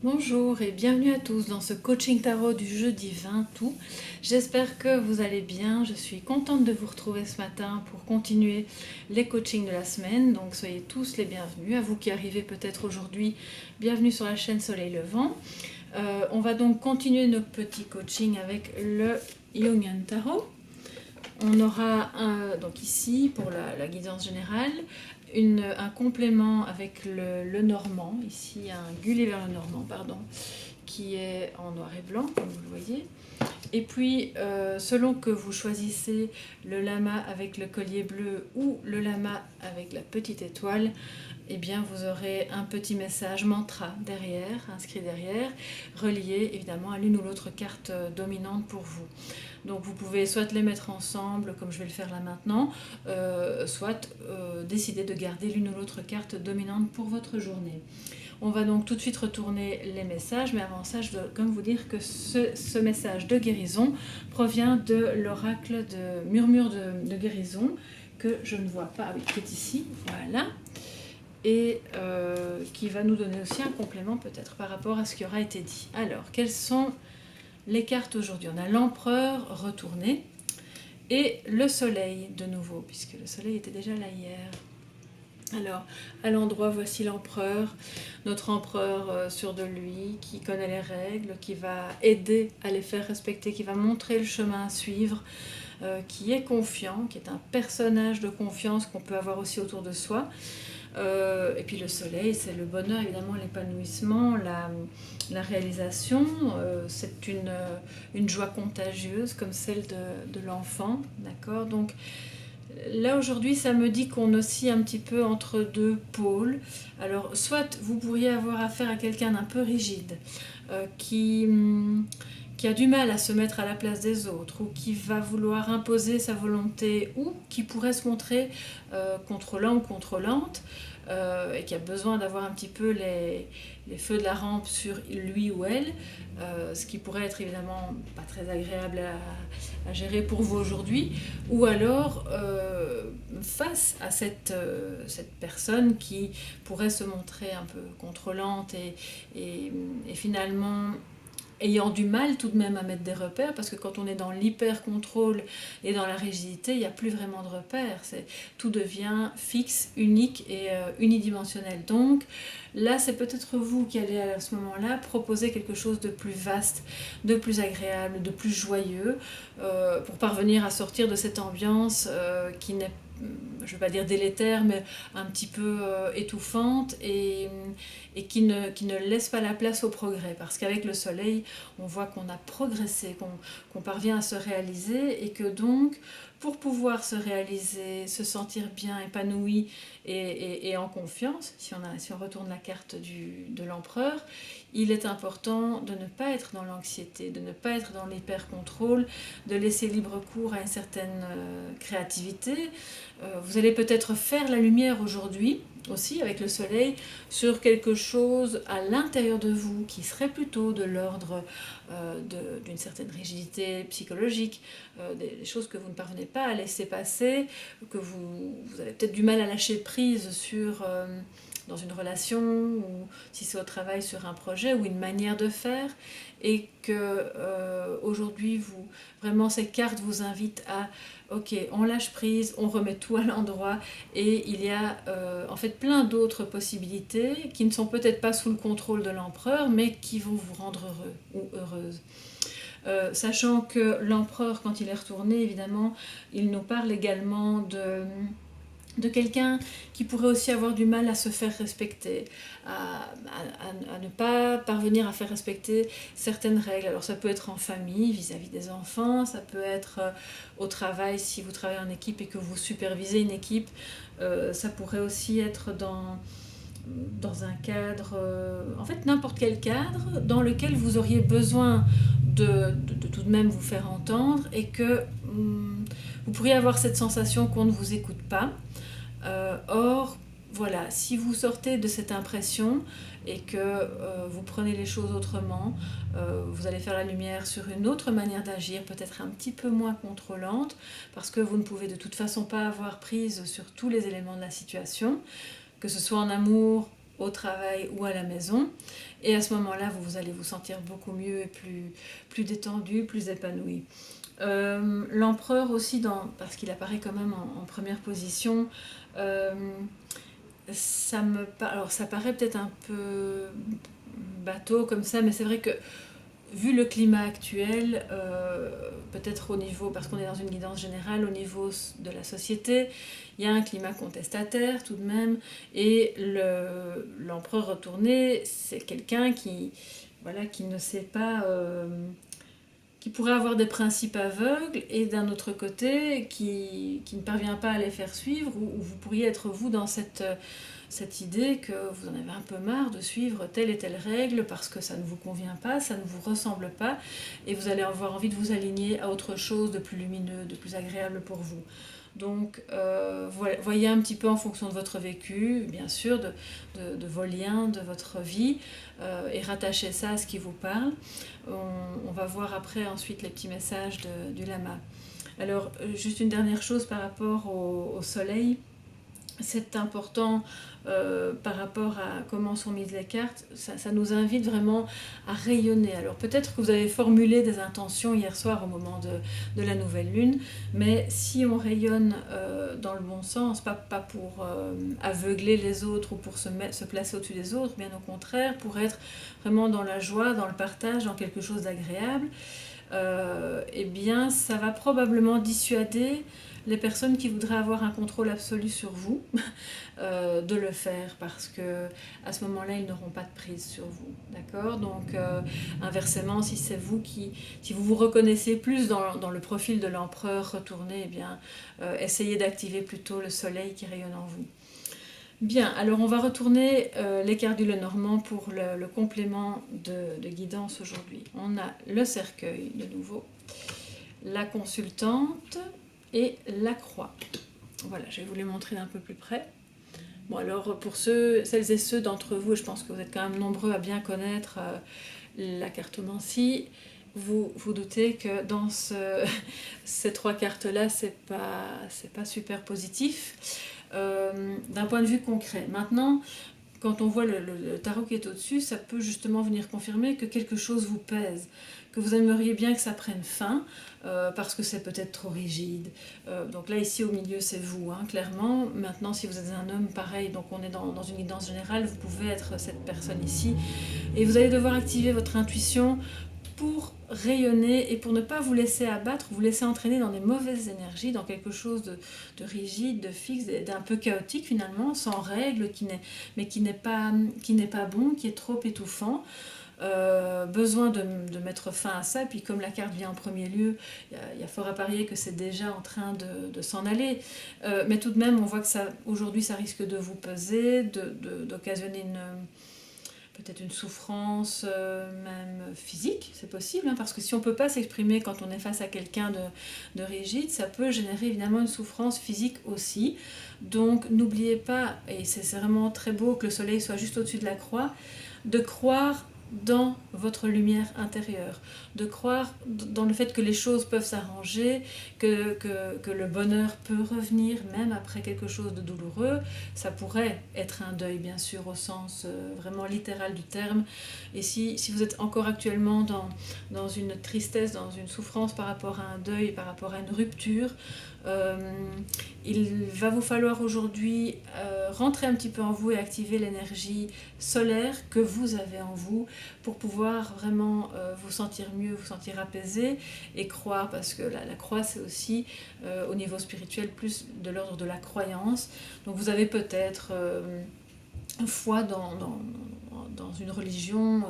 Bonjour et bienvenue à tous dans ce coaching tarot du jeudi 20 août. J'espère que vous allez bien. Je suis contente de vous retrouver ce matin pour continuer les coachings de la semaine. Donc soyez tous les bienvenus. À vous qui arrivez peut-être aujourd'hui, bienvenue sur la chaîne Soleil Levant. On va donc continuer notre petit coaching avec le Jungian Tarot. On aura donc ici pour la guidance générale un complément avec le normand, ici un Gulliver le normand, pardon, qui est en noir et blanc comme vous le voyez. Et puis selon que vous choisissez le lama avec le collier bleu ou le lama avec la petite étoile, eh bien vous aurez un petit message mantra derrière, inscrit derrière, relié évidemment à l'une ou l'autre carte dominante pour vous. Donc vous pouvez soit les mettre ensemble, comme je vais le faire là maintenant, soit décider de garder l'une ou l'autre carte dominante pour votre journée. On va donc tout de suite retourner les messages, mais avant ça, je dois comme vous dire que ce message de guérison provient de l'oracle de murmure de guérison, que je ne vois pas, qui est ici, voilà, et qui va nous donner aussi un complément peut-être par rapport à ce qui aura été dit. Alors, quelles sont les cartes aujourd'hui? On a l'empereur retourné et le soleil de nouveau, puisque le soleil était déjà là hier. Alors, à l'endroit, voici l'empereur, notre empereur sûr de lui, qui connaît les règles, qui va aider à les faire respecter, qui va montrer le chemin à suivre, qui est confiant, qui est un personnage de confiance qu'on peut avoir aussi autour de soi. Et puis le soleil, c'est le bonheur, évidemment, l'épanouissement, la réalisation. C'est une joie contagieuse comme celle de l'enfant, d'accord? Donc là aujourd'hui, ça me dit qu'on oscille un petit peu entre deux pôles. Alors soit vous pourriez avoir affaire à quelqu'un d'un peu rigide, qui a du mal à se mettre à la place des autres, ou qui va vouloir imposer sa volonté, ou qui pourrait se montrer contrôlant ou contrôlante, et qui a besoin d'avoir un petit peu les feux de la rampe sur lui ou elle, ce qui pourrait être évidemment pas très agréable à gérer pour vous aujourd'hui, ou alors face à cette personne qui pourrait se montrer un peu contrôlante et finalement ayant du mal tout de même à mettre des repères, parce que quand on est dans l'hyper-contrôle et dans la rigidité, il n'y a plus vraiment de repères. Tout devient fixe, unique et unidimensionnel. Donc là, c'est peut-être vous qui allez à ce moment-là proposer quelque chose de plus vaste, de plus agréable, de plus joyeux, pour parvenir à sortir de cette ambiance qui n'est, je ne veux pas dire délétère, mais un petit peu étouffante et qui ne laisse pas la place au progrès. Parce qu'avec le soleil, on voit qu'on a progressé, qu'on parvient à se réaliser, et que donc, pour pouvoir se réaliser, se sentir bien, épanoui et en confiance, si on retourne la carte de l'empereur, il est important de ne pas être dans l'anxiété, de ne pas être dans l'hyper-contrôle, de laisser libre cours à une certaine créativité. Vous allez peut-être faire la lumière aujourd'hui, aussi avec le soleil, sur quelque chose à l'intérieur de vous qui serait plutôt de l'ordre d'une certaine rigidité psychologique, des choses que vous ne parvenez pas à laisser passer, que vous avez peut-être du mal à lâcher prise sur dans une relation, ou si c'est au travail sur un projet ou une manière de faire, et que aujourd'hui vraiment ces cartes vous invitent à ok, on lâche prise, on remet tout à l'endroit, et il y a en fait plein d'autres possibilités qui ne sont peut-être pas sous le contrôle de l'empereur, mais qui vont vous rendre heureux ou heureuse. Sachant que l'empereur, quand il est retourné, évidemment, il nous parle également de quelqu'un qui pourrait aussi avoir du mal à se faire respecter, à ne pas parvenir à faire respecter certaines règles. Alors ça peut être en famille, vis-à-vis des enfants, ça peut être au travail, si vous travaillez en équipe et que vous supervisez une équipe, ça pourrait aussi être dans un cadre, en fait n'importe quel cadre dans lequel vous auriez besoin de tout de même vous faire entendre, et que vous pourriez avoir cette sensation qu'on ne vous écoute pas. Or, voilà, si vous sortez de cette impression et que vous prenez les choses autrement, vous allez faire la lumière sur une autre manière d'agir, peut-être un petit peu moins contrôlante, parce que vous ne pouvez de toute façon pas avoir prise sur tous les éléments de la situation, que ce soit en amour au travail ou à la maison. Et à ce moment-là, vous allez vous sentir beaucoup mieux et plus détendu, plus épanoui. L'empereur aussi, parce qu'il apparaît quand même en première position, euh, alors ça paraît peut-être un peu bateau comme ça, mais c'est vrai que vu le climat actuel, peut-être au niveau, parce qu'on est dans une guidance générale, au niveau de la société, il y a un climat contestataire tout de même, et l'empereur retourné, c'est quelqu'un qui, voilà, qui ne sait pas, qui pourrait avoir des principes aveugles, et d'un autre côté, qui ne parvient pas à les faire suivre, ou vous pourriez être vous dans cette idée que vous en avez un peu marre de suivre telle et telle règle parce que ça ne vous convient pas, ça ne vous ressemble pas, et vous allez avoir envie de vous aligner à autre chose de plus lumineux, de plus agréable pour vous. Donc voyez un petit peu en fonction de votre vécu, bien sûr, de vos liens, de votre vie, et rattachez ça à ce qui vous parle. On va voir après ensuite les petits messages du lama. Alors juste une dernière chose par rapport au soleil. C'est important par rapport à comment sont mises les cartes, ça nous invite vraiment à rayonner. Alors peut-être que vous avez formulé des intentions hier soir au moment de la nouvelle lune, mais si on rayonne dans le bon sens, pas pour aveugler les autres ou pour se placer au-dessus des autres, bien au contraire, pour être vraiment dans la joie, dans le partage, dans quelque chose d'agréable, eh bien ça va probablement dissuader les personnes qui voudraient avoir un contrôle absolu sur vous de le faire, parce que à ce moment-là ils n'auront pas de prise sur vous, d'accord. Donc inversement, si c'est vous si vous vous reconnaissez plus dans le profil de l'empereur retourné, eh bien essayez d'activer plutôt le soleil qui rayonne en vous. Bien, alors on va retourner les cartes du Lenormand pour le complément de guidance aujourd'hui. On a le cercueil de nouveau, la consultante et la croix. Voilà, je vais vous les montrer d'un peu plus près. Bon, alors pour celles et ceux d'entre vous, je pense que vous êtes quand même nombreux à bien connaître la cartomancie, vous doutez que dans ces trois cartes-là, c'est pas super positif d'un point de vue concret. Maintenant, quand on voit le tarot qui est au-dessus, ça peut justement venir confirmer que quelque chose vous pèse, que vous aimeriez bien que ça prenne fin, parce que c'est peut-être trop rigide. Donc là, ici au milieu, c'est vous, hein, clairement. Maintenant, si vous êtes un homme, pareil, donc on est dans une guidance générale, vous pouvez être cette personne ici. Et vous allez devoir activer votre intuition pour rayonner et pour ne pas vous laisser abattre, vous laisser entraîner dans des mauvaises énergies, dans quelque chose de rigide, de fixe, d'un peu chaotique finalement, sans règles, mais qui n'est pas bon, qui est trop étouffant. Besoin de mettre fin à ça, puis comme la carte vient en premier lieu, il y a fort à parier que c'est déjà en train de s'en aller, mais tout de même on voit que aujourd'hui ça risque de vous peser, d'occasionner peut-être une souffrance même physique, c'est possible, hein, parce que si on ne peut pas s'exprimer quand on est face à quelqu'un de rigide, ça peut générer évidemment une souffrance physique aussi. Donc n'oubliez pas, et c'est vraiment très beau que le soleil soit juste au-dessus de la croix, de croire dans votre lumière intérieure, de croire dans le fait que les choses peuvent s'arranger, que le bonheur peut revenir même après quelque chose de douloureux. Ça pourrait être un deuil, bien sûr, au sens vraiment littéral du terme. Et si vous êtes encore actuellement dans une tristesse, dans une souffrance par rapport à un deuil, par rapport à une rupture, il va vous falloir aujourd'hui rentrer un petit peu en vous et activer l'énergie solaire que vous avez en vous pour pouvoir vraiment vous sentir mieux, vous sentir apaisé et croire, parce que la croix c'est aussi au niveau spirituel plus de l'ordre de la croyance. Donc vous avez peut-être foi dans une religion,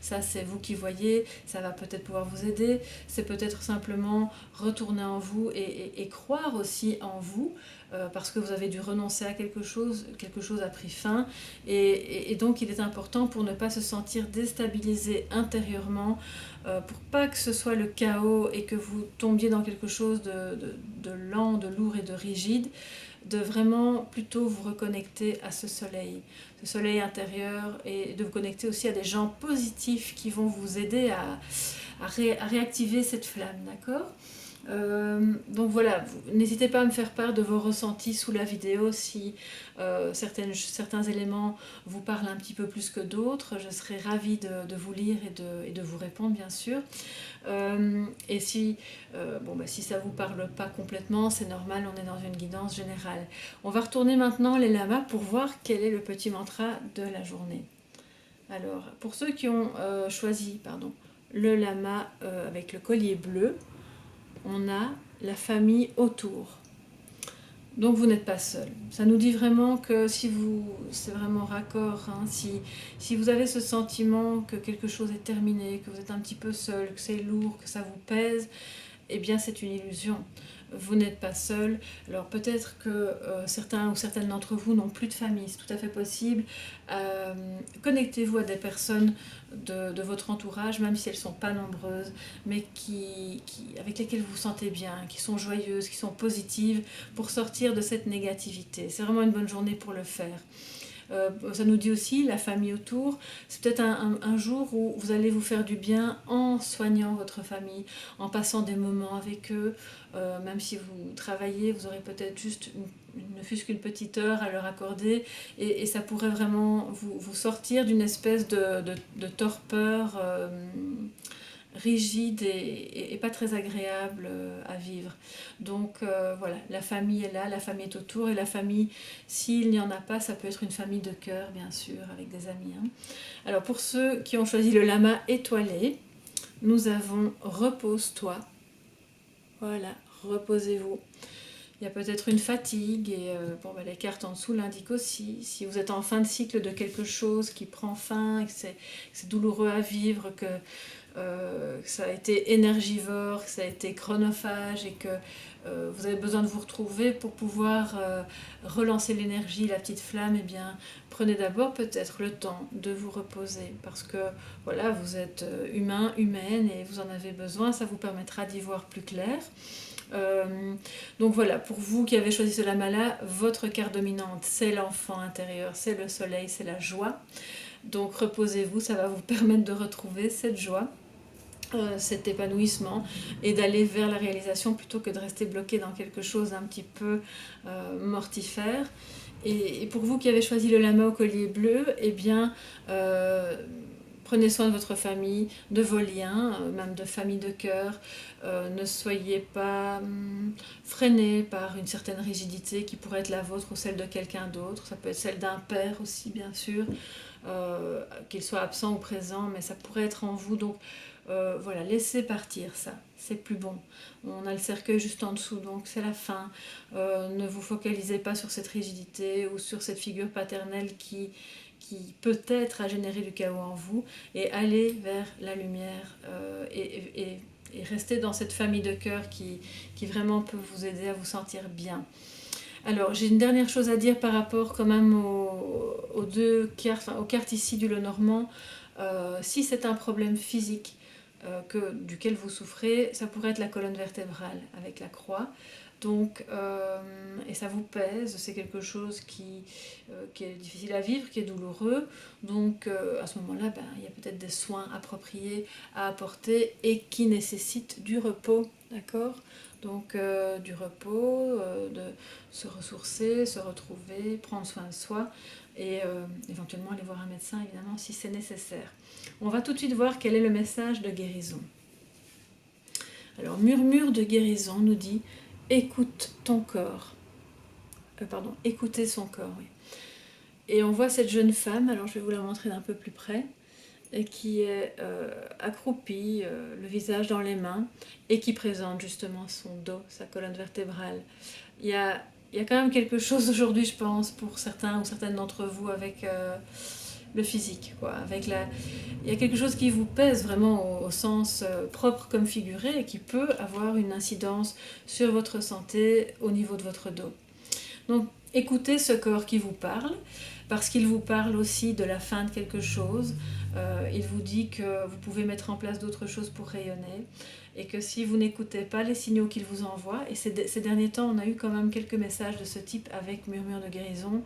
ça c'est vous qui voyez, ça va peut-être pouvoir vous aider. C'est peut-être simplement retourner en vous et croire aussi en vous, parce que vous avez dû renoncer à quelque chose a pris fin, et donc il est important pour ne pas se sentir déstabilisé intérieurement, pour pas que ce soit le chaos et que vous tombiez dans quelque chose de lent, de lourd et de rigide, de vraiment plutôt vous reconnecter à ce soleil intérieur, et de vous connecter aussi à des gens positifs qui vont vous aider à réactiver cette flamme, d'accord ? Donc voilà, n'hésitez pas à me faire part de vos ressentis sous la vidéo si certains éléments vous parlent un petit peu plus que d'autres. Je serai ravie de vous lire et de vous répondre bien sûr. Et si, si ça ne vous parle pas complètement, c'est normal, on est dans une guidance générale. On va retourner maintenant les lamas pour voir quel est le petit mantra de la journée. Alors, pour ceux qui ont choisi le lama avec le collier bleu, on a la famille autour. Donc vous n'êtes pas seul. Ça nous dit vraiment que c'est vraiment raccord, hein, si vous avez ce sentiment que quelque chose est terminé, que vous êtes un petit peu seul, que c'est lourd, que ça vous pèse, eh bien c'est une illusion. Vous n'êtes pas seul. Alors peut-être que certains ou certaines d'entre vous n'ont plus de famille, c'est tout à fait possible. Connectez-vous à des personnes de votre entourage, même si elles ne sont pas nombreuses, mais avec lesquelles vous vous sentez bien, qui sont joyeuses, qui sont positives, pour sortir de cette négativité. C'est vraiment une bonne journée pour le faire. Ça nous dit aussi la famille autour. C'est peut-être un jour où vous allez vous faire du bien en soignant votre famille, en passant des moments avec eux. Même si vous travaillez, vous aurez peut-être juste ne fût-ce qu'une petite heure à leur accorder, et ça pourrait vraiment vous sortir d'une espèce de torpeur rigide et pas très agréable à vivre. Donc voilà, la famille est là, la famille est autour, et la famille, s'il n'y en a pas, ça peut être une famille de cœur, bien sûr, avec des amis. Hein. Alors pour ceux qui ont choisi le lama étoilé, nous avons repose-toi. Voilà, reposez-vous. Il y a peut-être une fatigue, et les cartes en dessous l'indiquent aussi. Si vous êtes en fin de cycle de quelque chose qui prend fin, que c'est douloureux à vivre, que ça a été énergivore, que ça a été chronophage, et que vous avez besoin de vous retrouver pour pouvoir relancer l'énergie, la petite flamme, eh bien prenez d'abord peut-être le temps de vous reposer, parce que voilà, vous êtes humain, humaine, et vous en avez besoin. Ça vous permettra d'y voir plus clair. Donc voilà, pour vous qui avez choisi ce lama-là, votre carte dominante, c'est l'enfant intérieur, c'est le soleil, c'est la joie. Donc reposez-vous, ça va vous permettre de retrouver cette joie, cet épanouissement, et d'aller vers la réalisation plutôt que de rester bloqué dans quelque chose d'un petit peu mortifère. Et pour vous qui avez choisi le lama au collier bleu, eh bien prenez soin de votre famille, de vos liens, même de famille de cœur. Ne soyez pas freinés par une certaine rigidité qui pourrait être la vôtre ou celle de quelqu'un d'autre. Ça peut être celle d'un père aussi, bien sûr, qu'il soit absent ou présent, mais ça pourrait être en vous. Donc voilà, laissez partir ça, c'est plus bon. On a le cercueil juste en dessous, donc c'est la fin. Ne vous focalisez pas sur cette rigidité ou sur cette figure paternelle qui peut-être a généré du chaos en vous, et allez vers la lumière et restez dans cette famille de cœur qui vraiment peut vous aider à vous sentir bien. Alors j'ai une dernière chose à dire par rapport quand même aux cartes ici du Lenormand. Si c'est un problème physique duquel vous souffrez, ça pourrait être la colonne vertébrale avec la croix. Donc, et ça vous pèse, c'est quelque chose qui est difficile à vivre, qui est douloureux. Donc à ce moment-là, il y a peut-être des soins appropriés à apporter et qui nécessitent du repos, d'accord ? Donc du repos, de se ressourcer, se retrouver, prendre soin de soi, et éventuellement aller voir un médecin, évidemment, si c'est nécessaire. On va tout de suite voir quel est le message de guérison. Alors, murmure de guérison nous dit « Écoute ton corps ». Écoutez son corps, oui. Et on voit cette jeune femme, alors je vais vous la montrer d'un peu plus près, et qui est accroupie, le visage dans les mains, et qui présente justement son dos, sa colonne vertébrale. Il y a quand même quelque chose aujourd'hui, je pense, pour certains ou certaines d'entre vous, avec le physique, quoi. Il y a quelque chose qui vous pèse vraiment au sens propre comme figuré, et qui peut avoir une incidence sur votre santé au niveau de votre dos. Donc écoutez ce corps qui vous parle, parce qu'il vous parle aussi de la fin de quelque chose. Il vous dit que vous pouvez mettre en place d'autres choses pour rayonner et que si vous n'écoutez pas les signaux qu'il vous envoie, et ces derniers temps on a eu quand même quelques messages de ce type avec Murmure de guérison,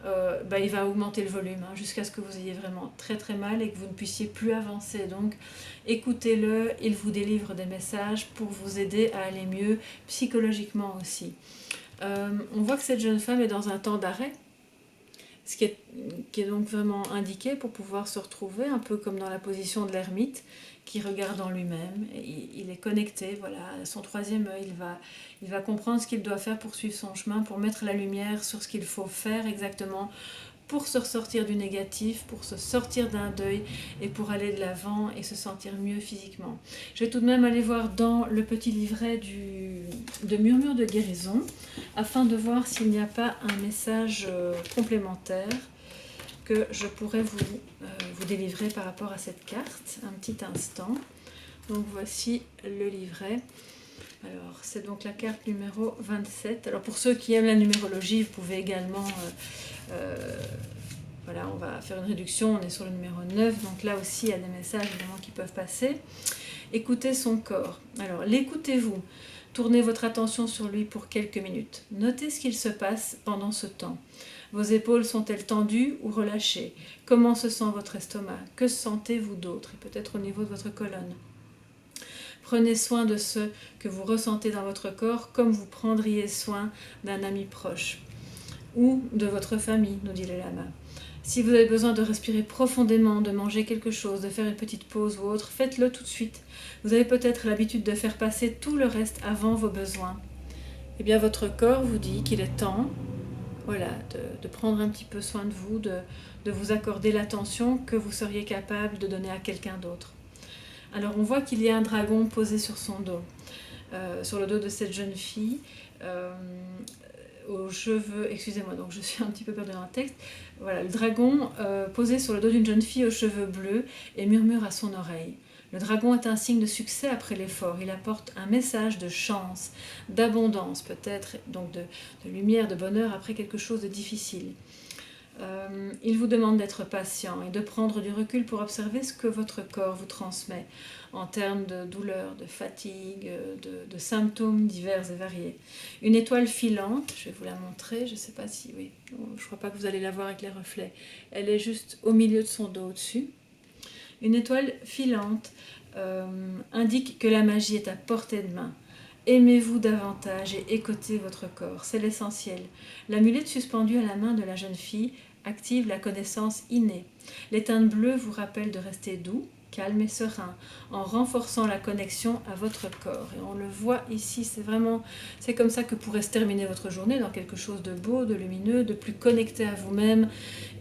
il va augmenter le volume jusqu'à ce que vous ayez vraiment très très mal et que vous ne puissiez plus avancer. Donc écoutez-le, il vous délivre des messages pour vous aider à aller mieux psychologiquement aussi. On voit que cette jeune femme est dans un temps d'arrêt, ce qui est donc vraiment indiqué pour pouvoir se retrouver un peu comme dans la position de l'ermite qui regarde en lui-même. Il est connecté, voilà, à son troisième œil, il va comprendre ce qu'il doit faire pour suivre son chemin, pour mettre la lumière sur ce qu'il faut faire exactement pour se ressortir du négatif, pour se sortir d'un deuil et pour aller de l'avant et se sentir mieux physiquement. Je vais tout de même aller voir dans le petit livret de Murmure de guérison afin de voir s'il n'y a pas un message complémentaire que je pourrais vous délivrer par rapport à cette carte. Un petit instant. Donc voici le livret. Alors, c'est donc la carte numéro 27. Alors, pour ceux qui aiment la numérologie, vous pouvez également... voilà, on va faire une réduction, on est sur le numéro 9. Donc là aussi, il y a des messages évidemment qui peuvent passer. Écoutez son corps. Alors, l'écoutez-vous. Tournez votre attention sur lui pour quelques minutes. Notez ce qu'il se passe pendant ce temps. Vos épaules sont-elles tendues ou relâchées? Comment se sent votre estomac? Que sentez-vous d'autre? Et peut-être au niveau de votre colonne. Prenez soin de ce que vous ressentez dans votre corps comme vous prendriez soin d'un ami proche ou de votre famille, nous dit le lama. Si vous avez besoin de respirer profondément, de manger quelque chose, de faire une petite pause ou autre, faites-le tout de suite. Vous avez peut-être l'habitude de faire passer tout le reste avant vos besoins. Eh bien, votre corps vous dit qu'il est temps, voilà, de prendre un petit peu soin de vous, de vous accorder l'attention que vous seriez capable de donner à quelqu'un d'autre. Alors on voit qu'il y a un dragon posé sur son dos, sur le dos de cette jeune fille, aux cheveux, excusez-moi, donc je suis un petit peu perdue dans le texte, voilà, le dragon posé sur le dos d'une jeune fille aux cheveux bleus et murmure à son oreille. Le dragon est un signe de succès après l'effort, il apporte un message de chance, d'abondance peut-être, donc de lumière, de bonheur après quelque chose de difficile. Il vous demande d'être patient et de prendre du recul pour observer ce que votre corps vous transmet en termes de douleur, de fatigue, de symptômes divers et variés. Une étoile filante, je vais vous la montrer, je ne sais pas si, oui, je ne crois pas que vous allez la voir avec les reflets, elle est juste au milieu de son dos au-dessus. Une étoile filante indique que la magie est à portée de main. Aimez-vous davantage et écoutez votre corps, c'est l'essentiel. L'amulette suspendue à la main de la jeune fille active la connaissance innée. Les teintes bleues vous rappellent de rester doux, calme et serein, en renforçant la connexion à votre corps. Et on le voit ici, c'est comme ça que pourrait se terminer votre journée, dans quelque chose de beau, de lumineux, de plus connecté à vous-même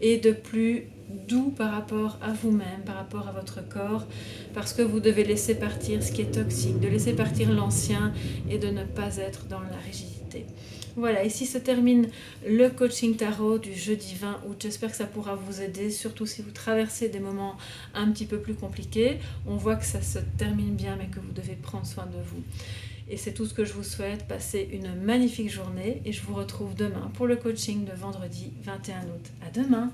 et de plus doux par rapport à vous-même, par rapport à votre corps, parce que vous devez laisser partir ce qui est toxique, de laisser partir l'ancien et de ne pas être dans la rigidité. Voilà, ici se termine le coaching tarot du jeudi 20 août. J'espère que ça pourra vous aider, surtout si vous traversez des moments un petit peu plus compliqués. On voit que ça se termine bien, mais que vous devez prendre soin de vous. Et c'est tout ce que je vous souhaite. Passez une magnifique journée et je vous retrouve demain pour le coaching de vendredi 21 août. À demain!